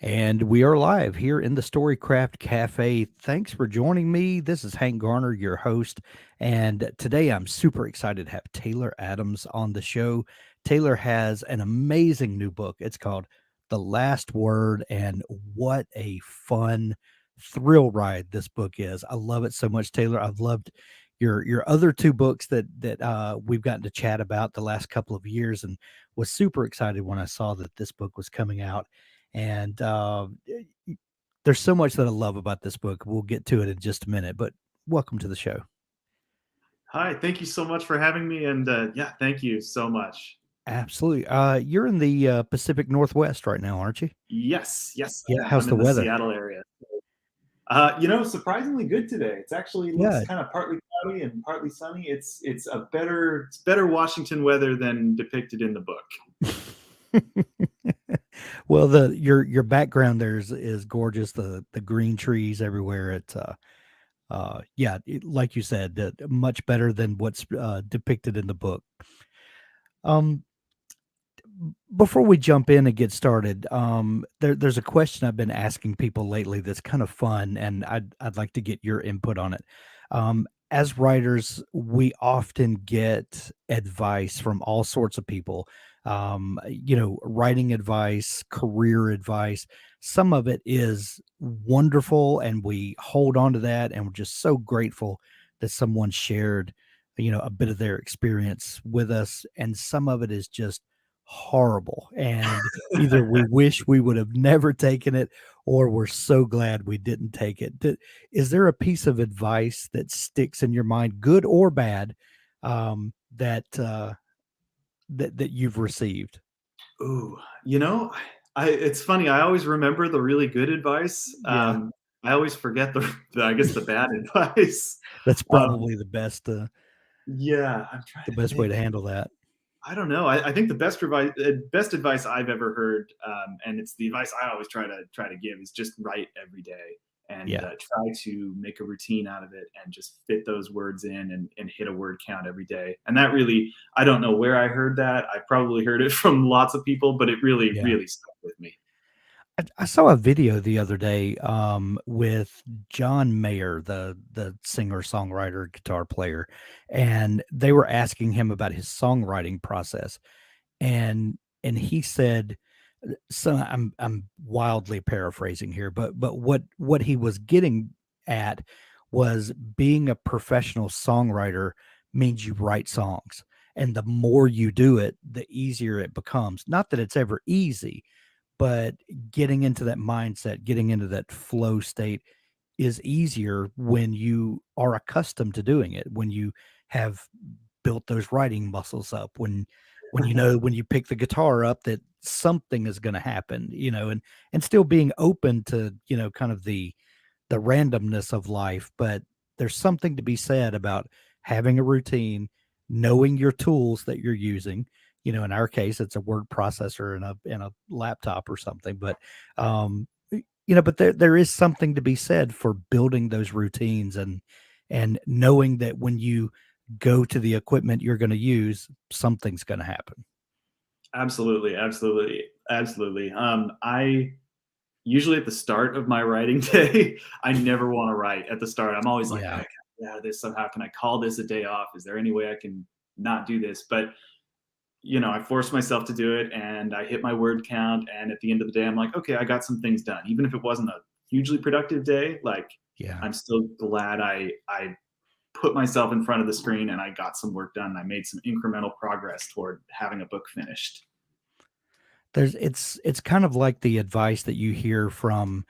And we are live here in the Storycraft Cafe. Thanks for joining me. This is Hank Garner, your host. And today I'm super excited to have Taylor Adams on the show. Taylor has an amazing new book. It's called The Last Word. And what a fun thrill ride this book is. I love it so much, Taylor. I've loved your other two books that we've gotten to chat about the last couple of years, and was super excited when I saw that this book was coming out. And there's so much that I love about this book. We'll get to it in just a minute, but welcome to the show. Hi, thank you so much for having me, and yeah, thank you so much. Absolutely. You're in the Pacific Northwest right now, aren't you? Yes, Yeah. I am. How's I'm the in the weather? Seattle area. Surprisingly good today. It's actually looks Yeah. kind of partly cloudy and partly sunny. It's better Washington weather than depicted in the book. Well, your background there is gorgeous. The green trees everywhere. It's like you said, much better than what's depicted in the book. Um, Before we jump in and get started, there's a question I've been asking people lately that's kind of fun, and I'd like to get your input on it. As writers, we often get advice from all sorts of people. Writing advice, career advice. Some of it is wonderful, and we hold on to that, and we're just so grateful that someone shared, a bit of their experience with us. And some of it is just horrible, and either we wish we would have never taken it, or we're so glad we didn't take it. Is there a piece of advice that sticks in your mind, good or bad, that you've received? Ooh, you know, it's funny. I always remember the really good advice. Yeah, I always forget I guess the bad advice. that's Um, probably yeah, I'm the trying to best way think. to handle that. I don't know. I think the best advice I've ever heard, and it's the advice I always try to give, is just write every day and Yeah. try to make a routine out of it and just fit those words in and hit a word count every day. And that really, I don't know where I heard that. I probably heard it from lots of people, but it really, Yeah. really stuck with me. I saw a video the other day with John Mayer, the singer songwriter guitar player, and they were asking him about his songwriting process, and he said, so I'm wildly paraphrasing here, but what he was getting at was being a professional songwriter means you write songs, and the more you do it, the easier it becomes. Not that it's ever easy, but getting into that mindset, getting into that flow state is easier when you are accustomed to doing it, when you have built those writing muscles up, when when you pick the guitar up that something is going to happen, and still being open to, kind of the randomness of life. But there's something to be said about having a routine, knowing your tools that you're using. In our case, it's a word processor and a laptop or something. But but there is something to be said for building those routines, and knowing that when you go to the equipment you're going to use, something's going to happen. Absolutely, absolutely, absolutely. I usually at the start of my writing day, I never want to write at the start. I'm always like, Yeah. I get out of this somehow. Can I call this a day off? Is there any way I can not do this? But I force myself to do it and I hit my word count. And at the end of the day, I'm like, okay, I got some things done. Even if it wasn't a hugely productive day, like Yeah. I'm still glad I put myself in front of the screen and I got some work done. I made some incremental progress toward having a book finished. It's kind of like the advice that you hear from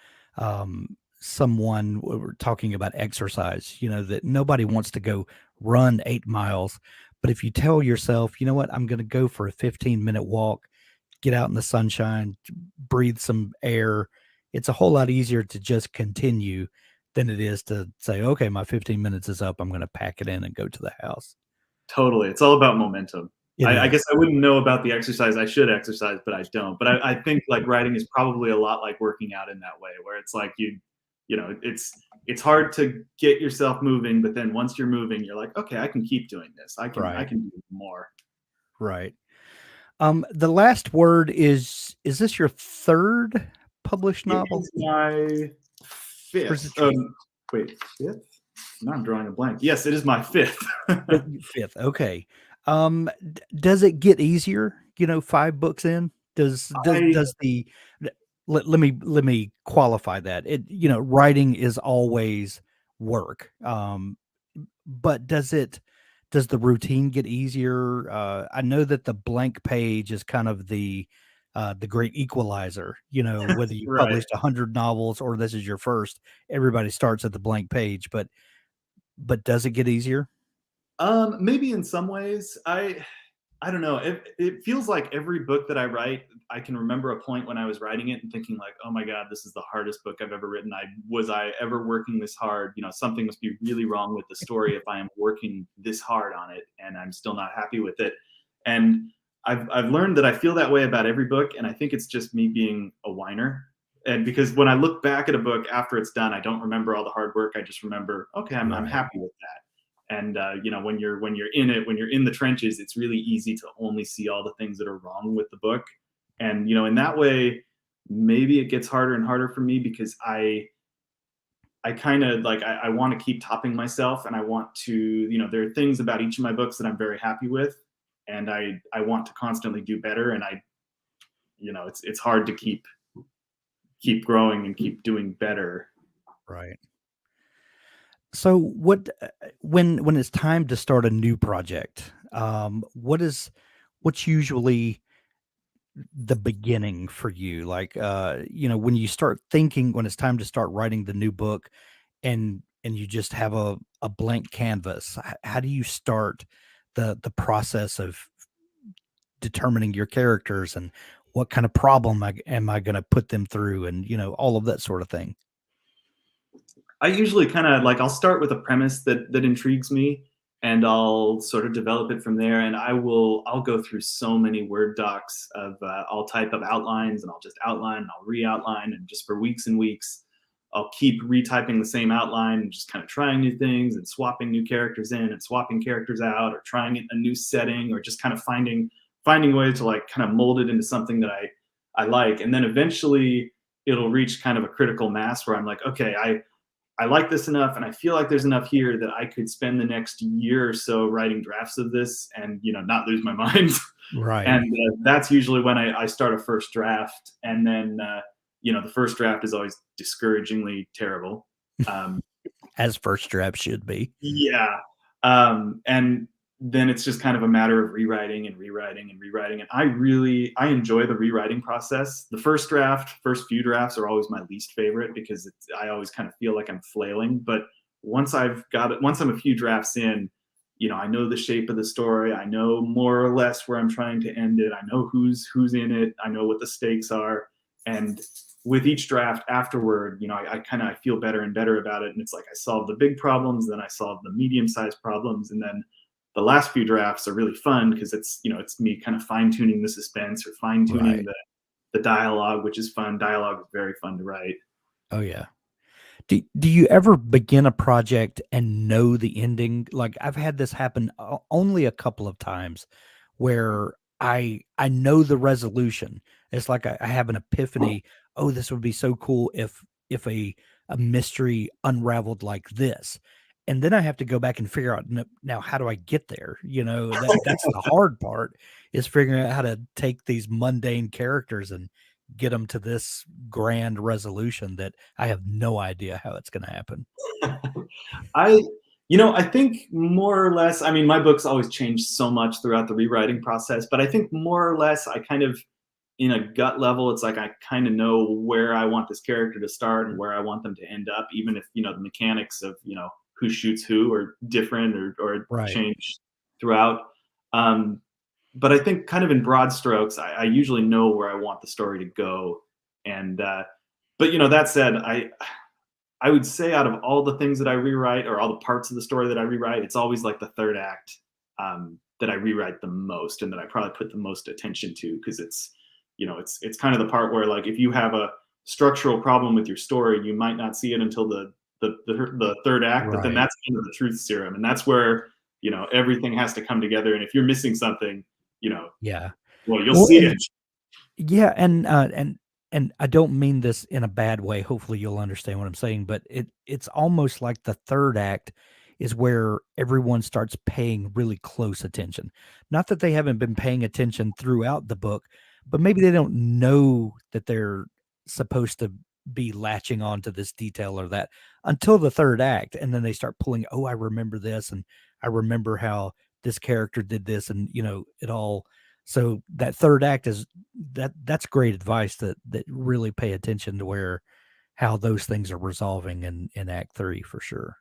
someone, we're talking about exercise, that nobody wants to go run 8 miles. But if you tell yourself, you know what, I'm going to go for a 15-minute walk, get out in the sunshine, breathe some air, it's a whole lot easier to just continue than it is to say, okay, my 15 minutes is up, I'm going to pack it in and go to the house. Totally. It's all about momentum. It I is. guess I wouldn't know about the exercise. I should exercise, but I don't. But I think like writing is probably a lot like working out in that way, where it's like it's hard to get yourself moving, but then once you're moving, you're like, okay, I can keep doing this. I Right. can do more. Right. The last word is this your third published It novel? is my Or is fifth. it your Wait, fifth? Now I'm drawing a blank. Yes, it is my fifth. fifth? Okay. Does it get easier? 5 books in? I Does the let me qualify that. Writing is always work. But does the routine get easier? I know that the blank page is kind of the great equalizer. Whether you right. published 100 novels or this is your first, everybody starts at the blank page. But does it get easier? Maybe in some ways. I don't know. It feels like every book that I write, I can remember a point when I was writing it and thinking like, oh my God, this is the hardest book I've ever written. Was I ever working this hard? Something must be really wrong with the story if I am working this hard on it and I'm still not happy with it. And I've learned that I feel that way about every book, and I think it's just me being a whiner. And because when I look back at a book after it's done, I don't remember all the hard work. I just remember, okay, I'm Right. happy with that. And when you're in it, when you're in the trenches, it's really easy to only see all the things that are wrong with the book. And in that way, maybe it gets harder and harder for me because I kind of like I want to keep topping myself, and I want to there are things about each of my books that I'm very happy with, and I want to constantly do better. And it's hard to keep growing and keep doing better. Right. So when it's time to start a new project, what's usually the beginning for you? Like, when you start thinking when it's time to start writing the new book and you just have a blank canvas, how do you start the process of determining your characters and what kind of problem am I going to put them through, and all of that sort of thing? I usually kind of like I'll start with a premise that intrigues me, and I'll sort of develop it from there. And I'll go through so many Word docs of I'll type up outlines, and I'll just outline and I'll re-outline, and just for weeks and weeks I'll keep retyping the same outline and just kind of trying new things and swapping new characters in and swapping characters out, or trying a new setting, or just kind of finding ways to like kind of mold it into something that I like. And then eventually it'll reach kind of a critical mass where I'm like, okay, I like this enough, and I feel like there's enough here that I could spend the next year or so writing drafts of this and not lose my mind. Right. And that's usually when I start a first draft. And then the first draft is always discouragingly terrible. Um, As first draft should be. yeah. And then it's just kind of a matter of rewriting and rewriting and rewriting. And I enjoy the rewriting process. The first few drafts are always my least favorite because I always kind of feel like I'm flailing. But once I'm a few drafts in, I know the shape of the story. I know more or less where I'm trying to end it. I know who's in it. I know what the stakes are. And with each draft afterward, I feel better and better about it. And it's like I solve the big problems, then I solve the medium-sized problems, and then the last few drafts are really fun because it's me kind of fine-tuning the suspense or fine-tuning Right. the dialogue, which is fun. Dialogue is very fun to write. Oh yeah. Do you ever begin a project and know the ending? Like, I've had this happen only a couple of times where I know the resolution. It's like I have an epiphany. Oh, this would be so cool if a mystery unraveled like this. And then I have to go back and figure out now how do I get there? That's the hard part, is figuring out how to take these mundane characters and get them to this grand resolution that I have no idea how it's going to happen. I I think more or less, I mean, my books always change so much throughout the rewriting process, but I think more or less I kind of, in a gut level, it's like I kind of know where I want this character to start and where I want them to end up, even if, the mechanics of, who shoots who are different or Right. change throughout. Um, but I think kind of in broad strokes, I usually know where I want the story to go. And, but that said, I would say out of all the things that I rewrite, or all the parts of the story that I rewrite, it's always like the third act that I rewrite the most and that I probably put the most attention to, because it's kind of the part where, like, if you have a structural problem with your story, you might not see it until the third act, but then Right. that's kind of the truth serum, and that's where everything has to come together. And if you're missing something, Yeah. well, you'll Well, see and it. yeah, and and I don't mean this in a bad way. Hopefully, you'll understand what I'm saying. But it's almost like the third act is where everyone starts paying really close attention. Not that they haven't been paying attention throughout the book, but maybe they don't know that they're supposed to be latching on to this detail or that until the third act, and then they start pulling. Oh, I remember this, and I remember how this character did this, and it all. So that third act is that's great advice that really pay attention to where how those things are resolving in act 3 for sure.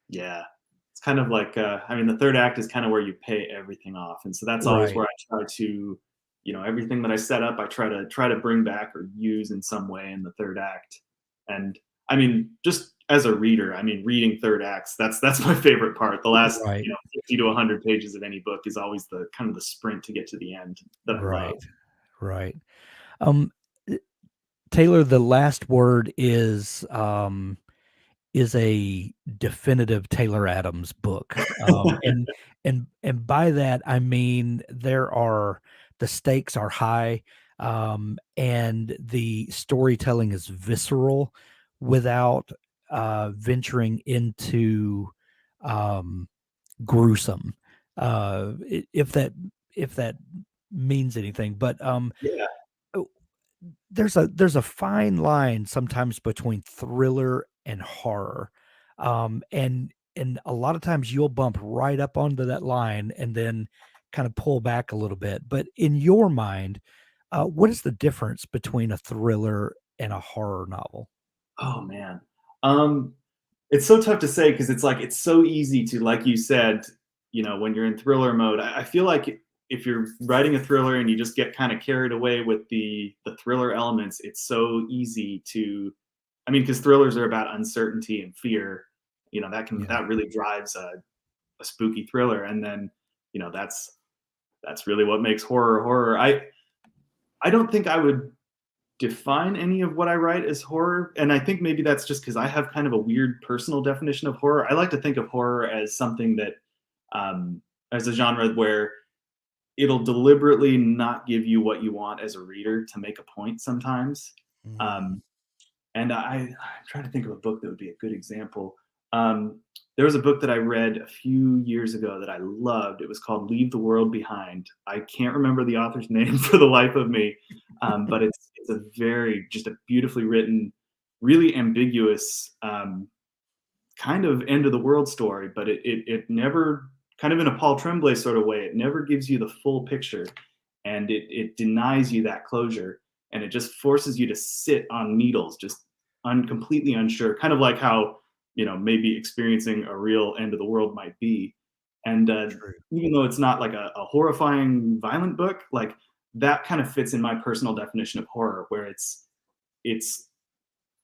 Yeah. It's kind of like, I mean, the third act is kind of where you pay everything off. And so that's always Right. where I try to, everything that I set up, I try to bring back or use in some way in the third act. And I mean, just as a reader, I mean, reading third acts, that's my favorite part. The last, Right. 50 to 100 pages of any book is always the kind of the sprint to get to the end that I love. Right. Right. Um uh, Taylor, the last word is a definitive Taylor Adams book. And by that I mean the stakes are high, and the storytelling is visceral without venturing into um, gruesome. If that means anything, but Yeah. oh, there's a fine line sometimes between thriller and horror, and a lot of times you'll bump right up onto that line and then kind of pull back a little bit. But in your mind, what is the difference between a thriller and a horror novel? Oh man. Um, it's so tough to say because it's like it's so easy to, like you said, when you're in thriller mode. I feel like if you're writing a thriller and you just get kind of carried away with the thriller elements, it's so easy to. I mean, because thrillers are about uncertainty and fear. Yeah, That really drives a spooky thriller, and then that's really what makes horror horror. I don't think I would define any of what I write as horror. And I think maybe that's just because I have kind of a weird personal definition of horror. I like to think of horror as something that, um, as a genre where it'll deliberately not give you what you want as a reader to make a point sometimes. mm, Um, and I'm trying to think of a book that would be a good example. Um, there was a book that I read a few years ago that I loved. It was called Leave the World Behind. I can't remember the author's name for the life of me, but it's a very just a beautifully written, really ambiguous kind of end of the world story. But it never kind of in a Paul Tremblay sort of way. It never gives you the full picture, and it denies you that closure, and it just forces you to sit on needles, just completely unsure, kind of like how maybe experiencing a real end of the world might be. And true. even though it's not like a horrifying violent book, like that kind of fits in my personal definition of horror, where it's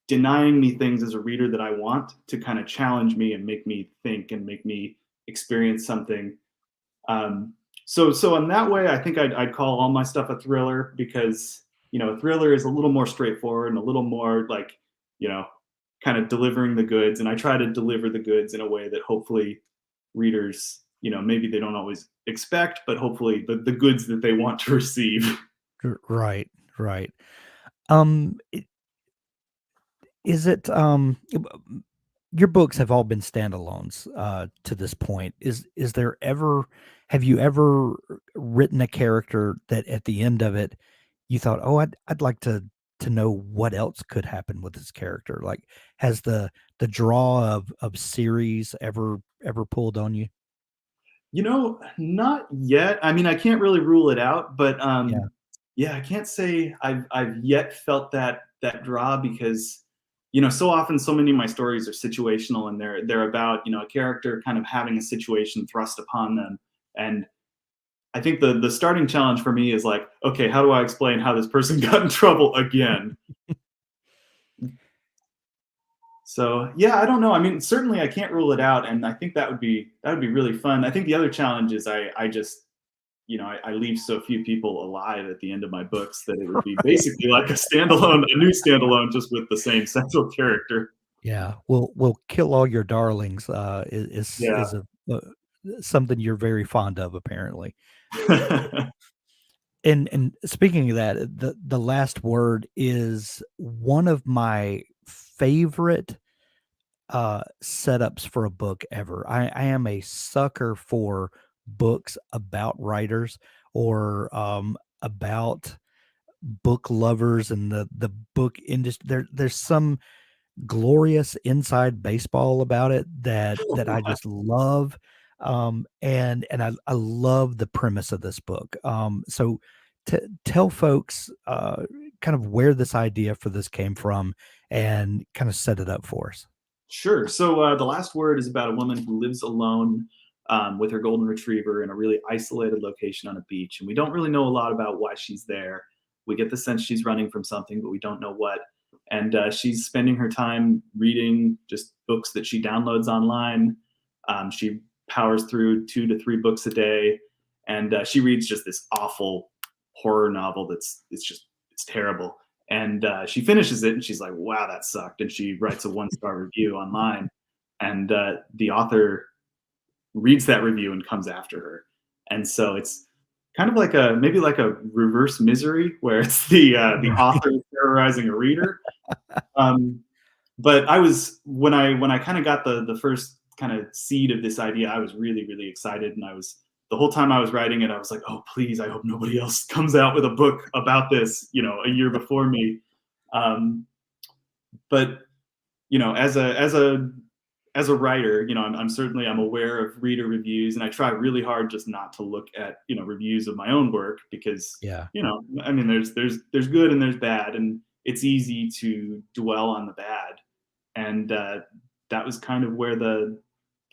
denying me things as a reader that I want to kind of challenge me and make me think and make me experience something. So in that way, I think I'd call all my stuff a thriller, because a thriller is a little more straightforward and a little more like you know kind of delivering the goods, and I try to deliver the goods in a way that hopefully readers, maybe they don't always expect, but hopefully the goods that they want to receive. Right, right. Um, Is it, your books have all been standalones, to this point. Is there ever have you ever written a character that at the end of it, you thought, "Oh, I'd like to know what else could happen with this character?" Like, has the draw of series ever pulled on you? Not yet. I mean, I can't really rule it out, but Yeah. yeah, I can't say I've yet felt that draw, because so often so many of my stories are situational, and they're about a character kind of having a situation thrust upon them. And I think the starting challenge for me is like, okay, how do I explain how this person got in trouble again? So yeah, I don't know. I mean, certainly I can't rule it out, and I think that would be really fun. I think the other challenge is I just I leave so few people alive at the end of my books that it would be Right. basically like a new standalone, just with the same central character. Yeah. We'll kill all your darlings, Yeah. is a something you're very fond of, apparently. And speaking of that, the last word is one of my favorite setups for a book ever. I am a sucker for books about writers or about book lovers and the book industry. There's some glorious inside baseball about it that I just love. And I love the premise of this book. So tell folks kind of where this idea for this came from and kind of set it up for us. Sure. So the last word is about a woman who lives alone with her golden retriever in a really isolated location on a beach, and we don't really know a lot about why she's there. We get the sense she's running from something, but we don't know what. And she's spending her time reading just books that she downloads online. She powers through 2 to 3 books a day, and she reads just this awful horror novel it's terrible. And she finishes it and she's like, wow, that sucked. And she writes a 1-star review online. And the author reads that review and comes after her. And so it's kind of like maybe like a reverse Misery, where it's the author terrorizing a reader. But I was when I kind of got the first kind of seed of this idea, I was really, really excited. And I was the whole time I was writing it, I was like, oh, please, I hope nobody else comes out with a book about this, a year before me. But as a writer, I'm aware of reader reviews, and I try really hard just not to look at reviews of my own work, because Yeah. I mean, there's good and there's bad, and it's easy to dwell on the bad. And that was kind of where the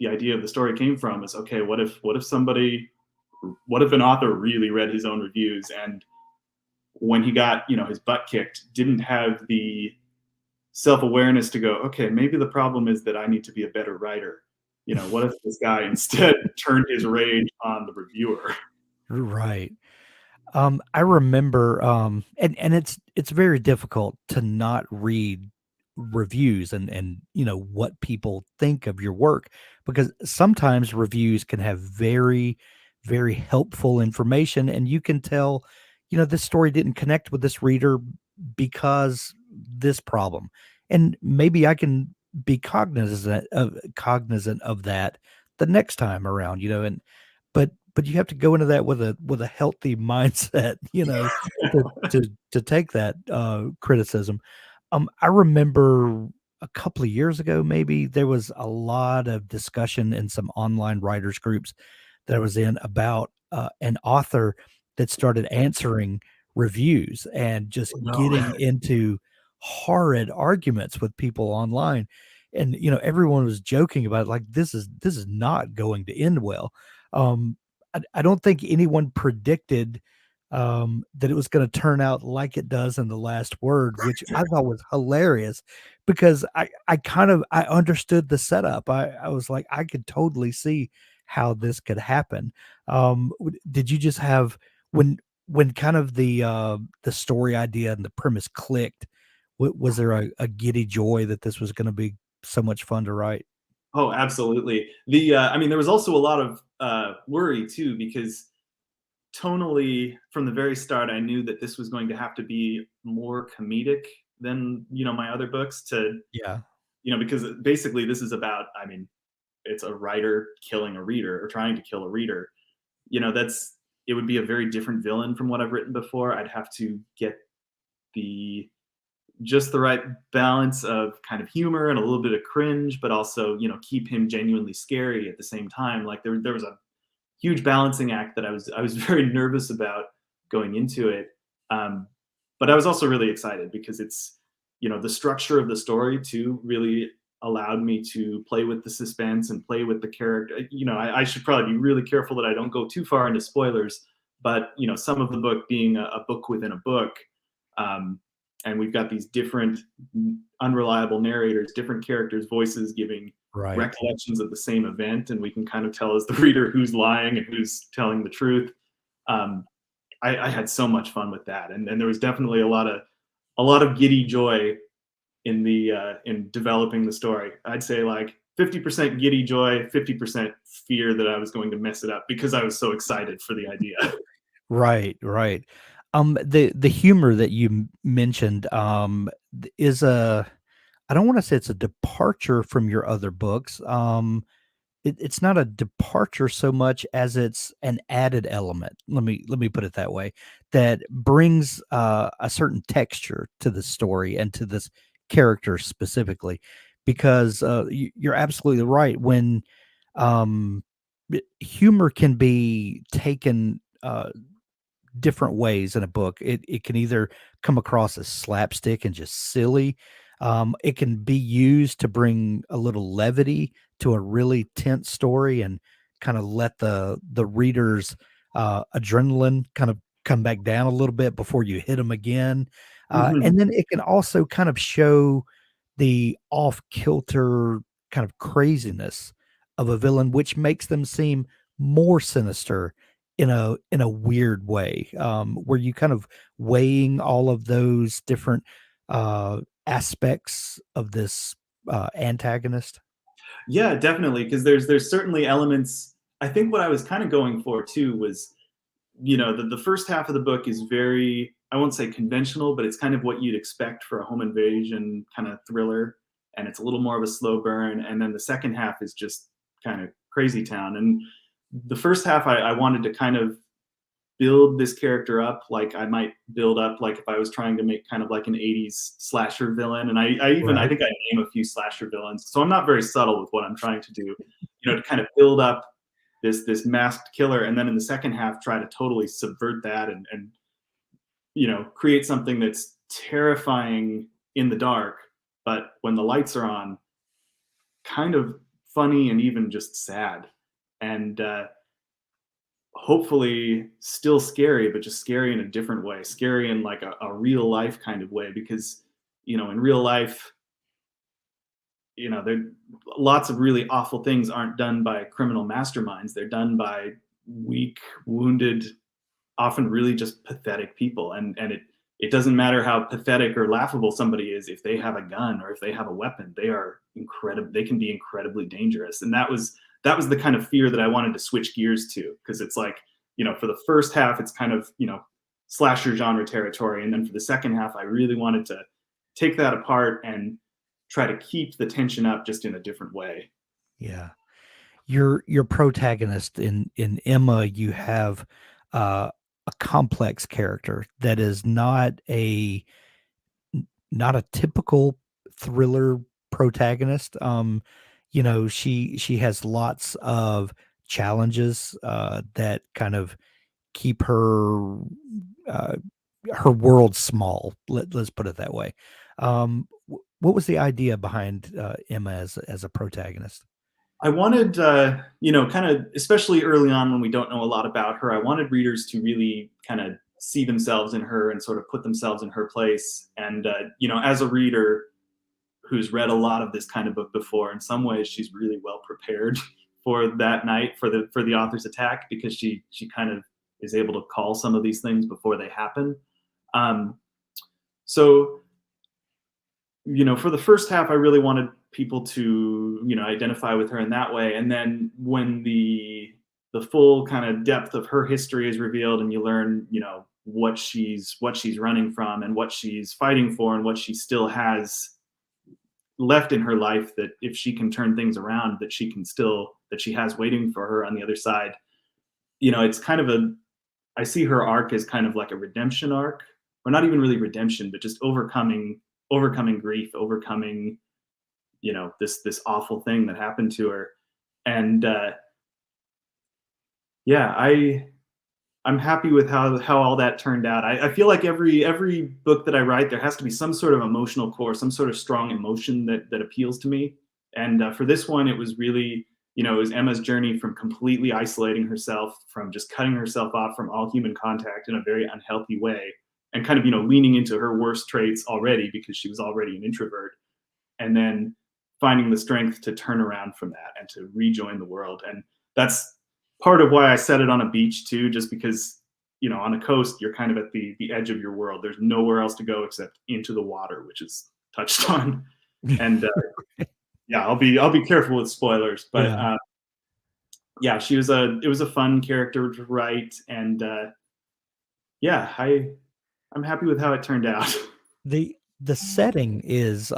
idea of the story came from. Is, okay, what if an author really read his own reviews, and when he got his butt kicked, didn't have the self-awareness to go, okay, maybe the problem is that I need to be a better writer. What if this guy instead turned his rage on the reviewer? Right. I remember, and it's very difficult to not read reviews and what people think of your work, because sometimes reviews can have very, very helpful information, and you can tell, this story didn't connect with this reader because this problem, and maybe I can be cognizant of that the next time around, and but you have to go into that with a healthy mindset, to take that criticism. I remember a couple of years ago, maybe there was a lot of discussion in some online writers groups that I was in about an author that started answering reviews and just No. getting into horrid arguments with people online. And everyone was joking about it, like this is not going to end well. I don't think anyone predicted that it was going to turn out like it does in the last word, which I thought was hilarious, because I understood the setup. I was like, I could totally see how this could happen. Did you just have when kind of the story idea and the premise clicked? Was there a giddy joy that this was going to be so much fun to write? Oh, absolutely. I mean, there was also a lot of worry too, because tonally, from the very start, I knew that this was going to have to be more comedic than my other books, Yeah. because basically this is about, I mean, it's a writer killing a reader, or trying to kill a reader. That's it would be a very different villain from what I've written before. I'd have to get the just the right balance of kind of humor and a little bit of cringe, but also keep him genuinely scary at the same time. Like there was a huge balancing act that I was very nervous about going into it. But I was also really excited, because it's the structure of the story too really allowed me to play with the suspense and play with the character. I should probably be really careful that I don't go too far into spoilers, but some of the book being a book within a book. And we've got these different unreliable narrators, different characters' voices giving Right. recollections of the same event, and we can kind of tell as the reader who's lying and who's telling the truth. I had so much fun with that, and there was definitely a lot of giddy joy in developing the story. I'd say like 50% giddy joy, 50% fear that I was going to mess it up, because I was so excited for the idea. Right, right. The humor that you mentioned is a, I don't want to say it's a departure from your other books. It's not a departure so much as it's an added element. Let me put it that way, that brings a certain texture to the story and to this character specifically, because you're absolutely right. When humor can be taken different ways in a book. It can either come across as slapstick and just silly. It can be used to bring a little levity to a really tense story and kind of let the reader's adrenaline kind of come back down a little bit before you hit them again. Hmm. And then it can also kind of show the off kilter kind of craziness of a villain, which makes them seem more sinister in a weird way, where you kind of weighing all of those different aspects of this antagonist. Yeah, definitely. Because there's certainly elements. I think what I was kind of going for too was, the first half of the book is very, I won't say conventional, but it's kind of what you'd expect for a home invasion kind of thriller, and it's a little more of a slow burn. And then the second half is just kind of crazy town. And the first half, I wanted to kind of build this character up like I might build up like if I was trying to make kind of like an 80s slasher villain. And I Right. think I name a few slasher villains. So I'm not very subtle with what I'm trying to do, to kind of build up this masked killer, and then in the second half try to totally subvert that and create something that's terrifying in the dark, but when the lights are on, kind of funny and even just sad. And hopefully still scary, but just scary in a different way, scary in like a real life kind of way. Because in real life, there lots of really awful things aren't done by criminal masterminds. They're done by weak, wounded, often really just pathetic people. And it doesn't matter how pathetic or laughable somebody is. If they have a gun or if they have a weapon, they are incredible. They can be incredibly dangerous. And that was the kind of fear that I wanted to switch gears to, because it's like, for the first half it's kind of, slasher genre territory, and then for the second half I really wanted to take that apart and try to keep the tension up just in a different way. Yeah. Your protagonist in Emma, you have a complex character that is not a typical thriller protagonist. She has lots of challenges that kind of keep uh, her world small. Let's put it that way. What was the idea behind Emma as a protagonist? I wanted, kind of, especially early on when we don't know a lot about her, I wanted readers to really kind of see themselves in her and sort of put themselves in her place. And, as a reader who's read a lot of this kind of book before, in some ways she's really well prepared for that night, for the author's attack, because she kind of is able to call some of these things before they happen. Um, so for the first half, I really wanted people to, identify with her in that way. And then when the full kind of depth of her history is revealed, and you learn, what she's running from and what she's fighting for and what she still has left in her life, that if she can turn things around, that she has waiting for her on the other side. It's kind of I see her arc as kind of like a redemption arc, or not even really redemption, but just overcoming grief, overcoming this awful thing that happened to her. And yeah, I'm happy with how all that turned out. I feel like every book that I write, there has to be some sort of emotional core, some sort of strong emotion that appeals to me. And for this one, it was really, it was Emma's journey from completely isolating herself, from just cutting herself off from all human contact in a very unhealthy way, and kind of, leaning into her worst traits already, because she was already an introvert, and then finding the strength to turn around from that and to rejoin the world. And that's part of why I set it on a beach too, just because, on a coast, you're kind of at the edge of your world. There's nowhere else to go except into the water, which is touched on. And yeah, I'll be careful with spoilers, but Yeah. yeah, it was a fun character to write. And yeah, I'm happy with how it turned out. The setting is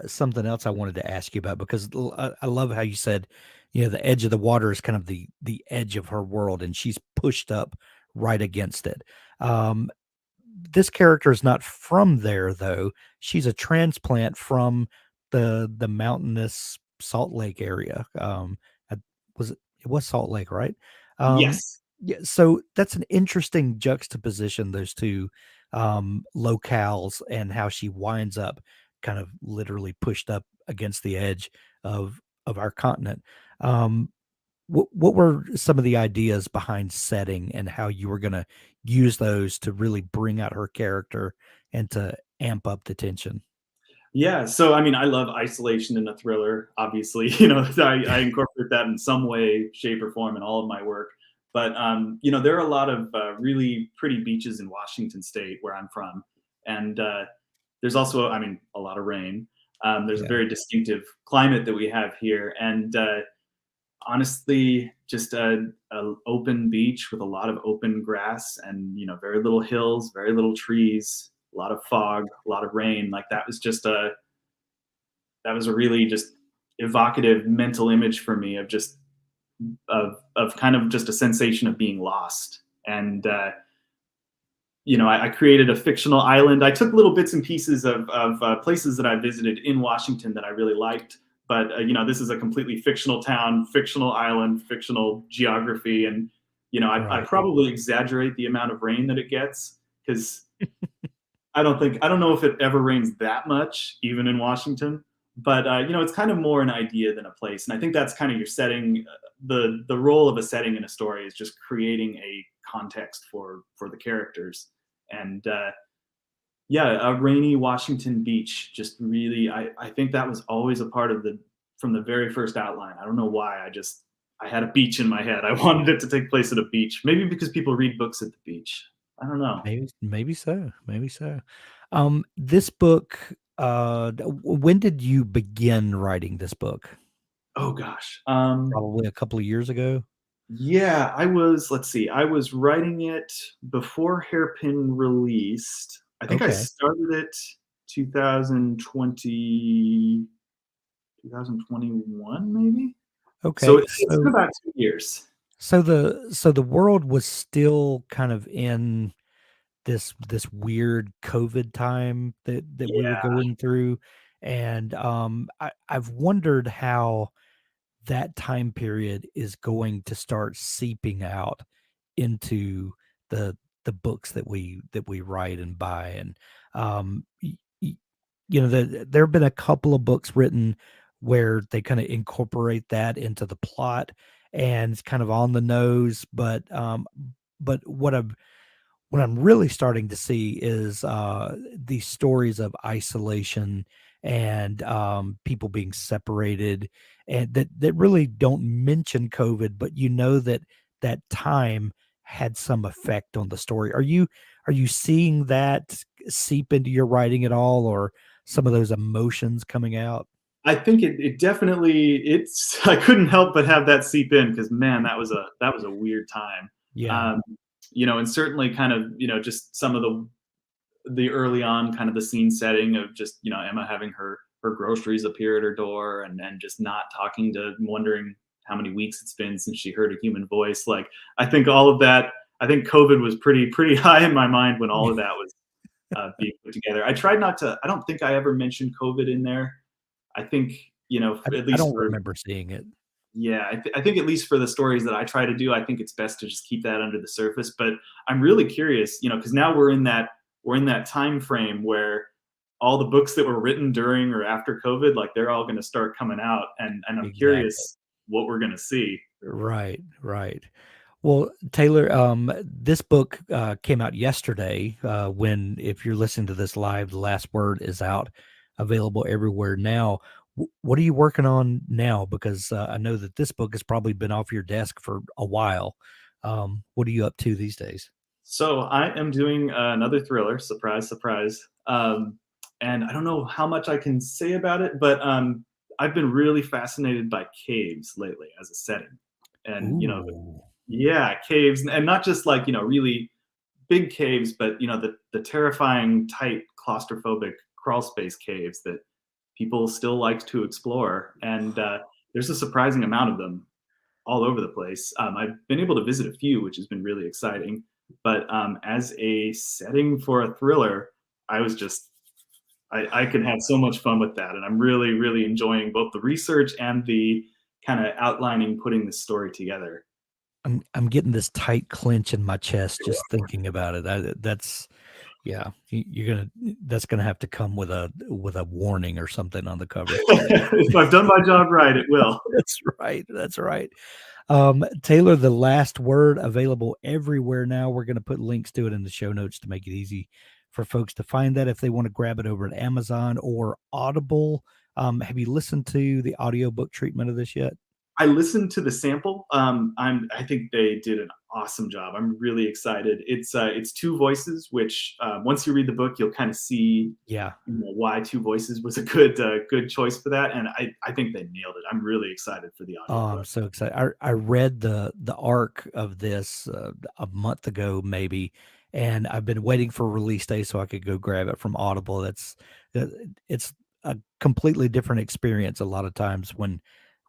something else I wanted to ask you about because I love how you said, you know, the edge of the water is kind of the edge of her world, and she's pushed up right against it. Um, this character is not from there though. She's a transplant from the mountainous Salt Lake area. I- it was Salt Lake, right? Um, Yes. yeah, so that's an interesting juxtaposition, those two locales, and how she winds up kind of literally pushed up against the edge of our continent. Um, what were some of the ideas behind setting and how you were going to use those to really bring out her character and to amp up the tension? Yeah, so I mean, I love isolation in a thriller. Obviously, I incorporate that in some way, shape, or form in all of my work. But there are a lot of really pretty beaches in Washington State where I'm from, and there's also, I mean, a lot of rain. There's a Yeah. very distinctive climate that we have here, and honestly, just a open beach with a lot of open grass and very little hills, very little trees, a lot of fog, a lot of rain. Like that was a really just evocative mental image for me of just of kind of just a sensation of being lost. And I created a fictional island. I took little bits and pieces of places that I visited in Washington that I really liked. But this is a completely fictional town, fictional island, fictional geography, and I Right. probably exaggerate the amount of rain that it gets because I don't know if it ever rains that much, even in Washington. But it's kind of more an idea than a place, and I think that's kind of your setting. The role of a setting in a story is just creating a context for the characters, and yeah, a rainy Washington beach. Just really, I think that was always a part of the from the very first outline. I don't know why. I had a beach in my head. I wanted it to take place at a beach. Maybe because people read books at the beach. I don't know. Maybe so. Maybe so. This book, when did you begin writing this book? Oh gosh. Probably a couple of years ago. Yeah, let's see, I was writing it before Hairpin released. I think I Okay. started it 2020, 2021, maybe? So Okay. it's been about 2 years. So the world was still kind of in this weird COVID time that we were Yeah. going through, and I've wondered how that time period is going to start seeping out into the the books that we write and buy. And um y- y- there have been a couple of books written where they kind of incorporate that into the plot, and it's kind of on the nose, but what I'm really starting to see is these stories of isolation and people being separated, and that really don't mention COVID, but that that time had some effect on the story. Are you seeing that seep into your writing at all, or some of those emotions coming out? I think it definitely it's I couldn't help but have that seep in because man, that was a weird time. Yeah, Um, and certainly kind of, just some of the early on kind of the scene setting of just Emma having her groceries appear at her door and then just not talking to wondering how many weeks it's been since she heard a human voice. Like I think all of that. I think COVID was pretty high in my mind when all of that was being put together. I tried not to. I don't think I ever mentioned COVID in there. I think at I least don't for remember seeing it. yeah, I think at least for the stories that I try to do, I think it's best to just keep that under the surface. But I'm really curious, because now we're in that time frame where all the books that were written during or after COVID, like they're all going to start coming out, and I'm Exactly. curious what we're going to see. Right, right. Well, Taylor, this book came out yesterday. When, if you're listening to this live, the last word is out, available everywhere now. What are you working on now? Because I know that this book has probably been off your desk for a while. What are you up to these days? So I am doing another thriller. Surprise, surprise. And I don't know how much I can say about it, but I've been really fascinated by caves lately as a setting, and Ooh, yeah, caves, and not just like really big caves, but the terrifying, tight, claustrophobic crawl space caves that people still like to explore, and there's a surprising amount of them all over the place. I've been able to visit a few, which has been really exciting. But as a setting for a thriller, I was just I could have so much fun with that, and I'm really really enjoying both the research and the kind of outlining, putting this story together. I'm getting this tight clench in my chest just thinking about it. That's yeah, that's gonna have to come with a warning or something on the cover. If I've done my job right, it will. That's right. That's right. Taylor, the last word available everywhere now. We're going to put links to it in the show notes to make it easy for folks to find that if they want to grab it over at Amazon or Audible. Have you listened to the audiobook treatment of this yet? I listened to the sample. I think they did an awesome job. I'm really excited. It's two voices, which once you read the book, you'll kind of see why two voices was a good choice for that. And I think they nailed it. I'm really excited for the audio. Oh, I'm so excited. I read the arc of this a month ago, maybe, and I've been waiting for release day so I could go grab it from Audible. It's a completely different experience a lot of times when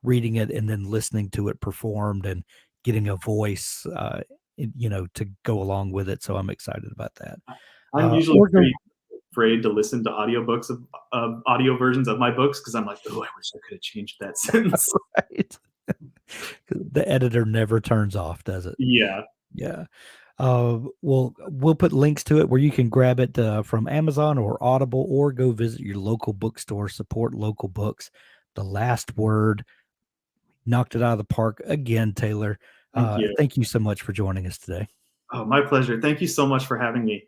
reading it and then listening to it performed and getting a voice, to go along with it. So I'm excited about that. I'm usually pretty afraid to listen to audiobooks of audio versions of my books because I'm like, oh, I wish I could have changed that sentence. Right. The editor never turns off, does it? Yeah. Yeah. Well, we'll put links to it where you can grab it from Amazon or Audible, or go visit your local bookstore, support local books. The Last Word knocked it out of the park again, Taylor. Thank you. Thank you so much for joining us today. Oh, my pleasure. Thank you so much for having me.